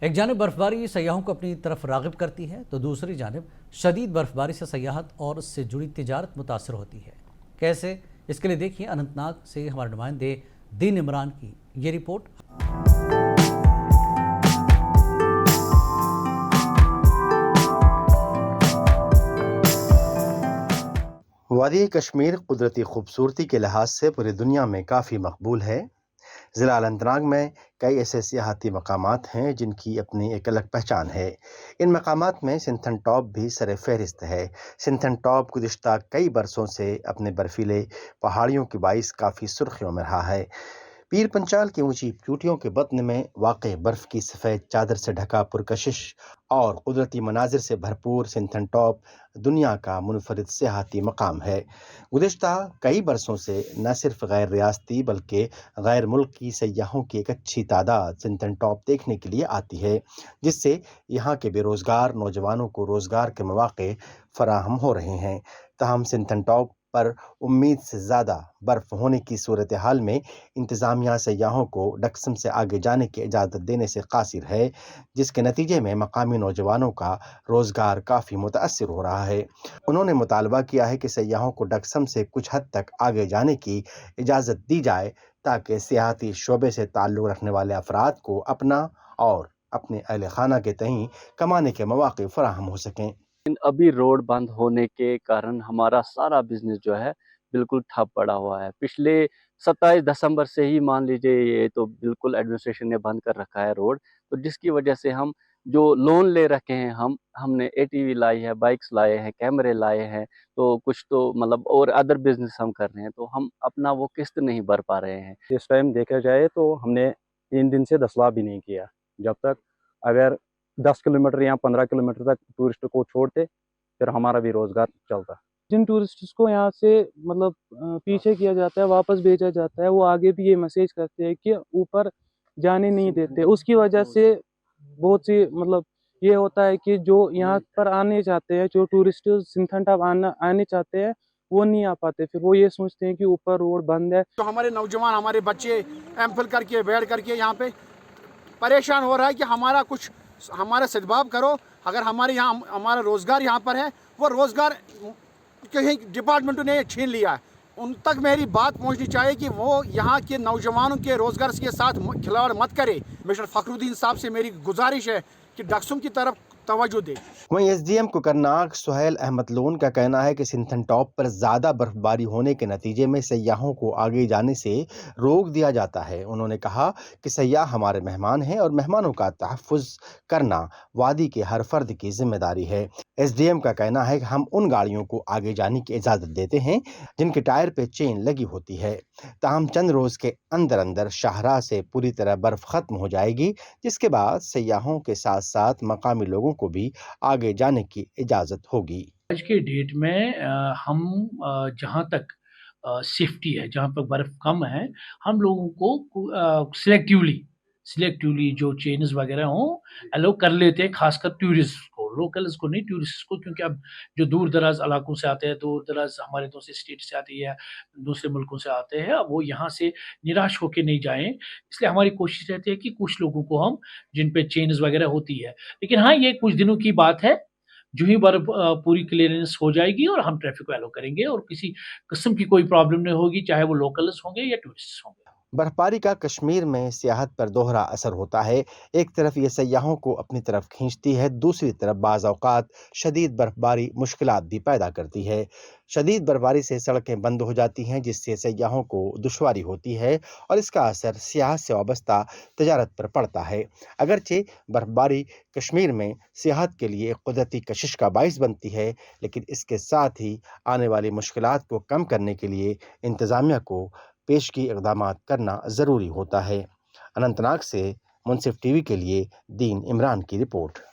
ایک جانب برفباری سیاحوں کو اپنی طرف راغب کرتی ہے تو دوسری جانب شدید برفباری سے سیاحت اور اس سے جڑی تجارت متاثر ہوتی ہے۔ کیسے؟ اس کے لیے دیکھیے اننت ناگ سے ہمارے نمائندے دین عمران کی یہ رپورٹ۔ وادی کشمیر قدرتی خوبصورتی کے لحاظ سے پوری دنیا میں کافی مقبول ہے۔ ضلع اننت ناگ میں کئی ایسے سیاحتی مقامات ہیں جن کی اپنی ایک الگ پہچان ہے۔ ان مقامات میں سنتھن ٹاپ بھی سر فہرست ہے۔ سنتھن ٹاپ گزشتہ کئی برسوں سے اپنے برفیلے پہاڑیوں کے باعث کافی سرخیوں میں رہا ہے۔ پیر پنچال کی اونچی چوٹیوں کے بطن میں واقع برف کی سفید چادر سے ڈھکا پرکشش اور قدرتی مناظر سے بھرپور سنتھن ٹاپ دنیا کا منفرد سیاحتی مقام ہے۔ گزشتہ کئی برسوں سے نہ صرف غیر ریاستی بلکہ غیر ملکی سیاحوں کی ایک اچھی تعداد سنتھن ٹاپ دیکھنے کے لیے آتی ہے، جس سے یہاں کے بے روزگار نوجوانوں کو روزگار کے مواقع فراہم ہو رہے ہیں۔ تاہم سنتھن ٹاپ پر امید سے زیادہ برف ہونے کی صورتحال میں انتظامیہ سیاحوں کو ڈکسم سے آگے جانے کی اجازت دینے سے قاصر ہے، جس کے نتیجے میں مقامی نوجوانوں کا روزگار کافی متاثر ہو رہا ہے۔ انہوں نے مطالبہ کیا ہے کہ سیاحوں کو ڈکسم سے کچھ حد تک آگے جانے کی اجازت دی جائے تاکہ سیاحتی شعبے سے تعلق رکھنے والے افراد کو اپنا اور اپنے اہل خانہ کے تئیں کمانے کے مواقع فراہم ہو سکیں۔ ابھی روڈ بند ہونے کے کارن ہمارا سارا بزنس جو ہے بالکل ٹھپ پڑا ہوا ہے۔ پچھلے 27 دسمبر سے ہی مان لیجئے یہ تو بالکل ایڈمنسٹریشن نے بند کر رکھا ہے روڈ، تو جس کی وجہ سے ہم جو لون لے رکھے ہیں ہم نے ATV لائی ہے، بائکس لائے ہیں، کیمرے لائے ہیں، تو کچھ تو مطلب اور ادر بزنس ہم کر رہے ہیں، تو ہم اپنا وہ قسط نہیں بھر پا رہے ہیں۔ اس ٹائم دیکھا جائے تو ہم نے 3 دن سے دسلا بھی نہیں کیا، جب تک اگر 10 کلومیٹر یا 15 کلومیٹر تک ٹورسٹ کو چھوڑتے پھر ہمارا بھی روزگار چلتا۔ جن ٹورسٹس کو یہاں سے مطلب پیچھے کیا جاتا ہے، واپس بھیجا جاتا ہے، وہ آگے بھی یہ میسیج کرتے ہیں کہ اوپر جانے نہیں دیتے۔ اس کی وجہ سے بہت سی مطلب یہ ہوتا ہے کہ جو یہاں پر آنے چاہتے ہیں، جو ٹورسٹ سنتھن ٹاپ آنے چاہتے ہیں وہ نہیں آ پاتے، پھر وہ یہ سوچتے ہیں کہ اوپر روڈ بند ہے۔ تو ہمارے نوجوان، ہمارے بچے ایم فل کر کے بیٹھ کر کے یہاں پہ پریشان ہو رہا ہے کہ ہمارا سدباب کرو۔ اگر ہمارے یہاں ہمارا روزگار یہاں پر ہے، وہ روزگار کہیں ڈپارٹمنٹوں نے چھین لیا ہے۔ ان تک میری بات پہنچنی چاہیے کہ وہ یہاں کے نوجوانوں کے روزگار کے ساتھ کھلواڑ مت کرے۔ مسٹر فخر الدین صاحب سے میری گزارش ہے کہ ڈکسم کی طرف توجہ دے۔ وہیں SDM کوکرناگ سہیل احمد لون کا کہنا ہے کہ سنتھن ٹاپ پر زیادہ برفباری ہونے کے نتیجے میں سیاحوں کو آگے جانے سے روک دیا جاتا ہے۔ انہوں نے کہا کہ سیاح ہمارے مہمان ہیں اور مہمانوں کا تحفظ کرنا وادی کے ہر فرد کی ذمہ داری ہے۔ SDM کا کہنا ہے کہ ہم ان گاڑیوں کو آگے جانے کی اجازت دیتے ہیں جن کے ٹائر پہ چین لگی ہوتی ہے، تاہم چند روز کے اندر شاہراہ سے پوری طرح برف ختم ہو جائے گی، جس کے بعد سیاحوں کے ساتھ ساتھ مقامی لوگوں کو بھی آگے جانے کی اجازت ہوگی۔ آج کے ڈیٹ میں ہم جہاں تک سیفٹی ہے، جہاں پر برف کم ہے، ہم لوگوں کو سلیکٹیولی جو چینز وغیرہ ہوں الاؤ کر لیتے ہیں، خاص کر ٹورسٹ کو، لوکلز کو نہیں، ٹورسٹ کو، کیونکہ اب جو دور دراز علاقوں سے آتے ہیں، دور دراز ہمارے دوسرے اسٹیٹ سے آتی ہے، دوسرے ملکوں سے آتے ہیں، اب وہ یہاں سے نراش ہو کے نہیں جائیں، اس لیے ہماری کوشش رہتی ہے کہ کچھ لوگوں کو ہم جن پہ چینز وغیرہ ہوتی ہے، لیکن ہاں یہ کچھ دنوں کی بات ہے، جو ہی برف پوری کلیئرنس ہو جائے گی اور ہم ٹریفک کو ایلو کریں گے اور کسی قسم کی کوئی پرابلم نہیں ہوگی، چاہے وہ لوکلز ہوں گے یا ٹورسٹ ہوں گے۔ برفباری کا کشمیر میں سیاحت پر دوہرا اثر ہوتا ہے۔ ایک طرف یہ سیاحوں کو اپنی طرف کھینچتی ہے، دوسری طرف بعض اوقات شدید برفباری مشکلات بھی پیدا کرتی ہے۔ شدید برفباری سے سڑکیں بند ہو جاتی ہیں، جس سے سیاحوں کو دشواری ہوتی ہے اور اس کا اثر سیاحت سے وابستہ تجارت پر پڑتا ہے۔ اگرچہ برفباری کشمیر میں سیاحت کے لیے ایک قدرتی کشش کا باعث بنتی ہے، لیکن اس کے ساتھ ہی آنے والی مشکلات کو کم کرنے کے لیے انتظامیہ کو پیشگی اقدامات کرنا ضروری ہوتا ہے۔ اننت ناگ سے منصف ٹی وی کے لیے دین عمران کی رپورٹ۔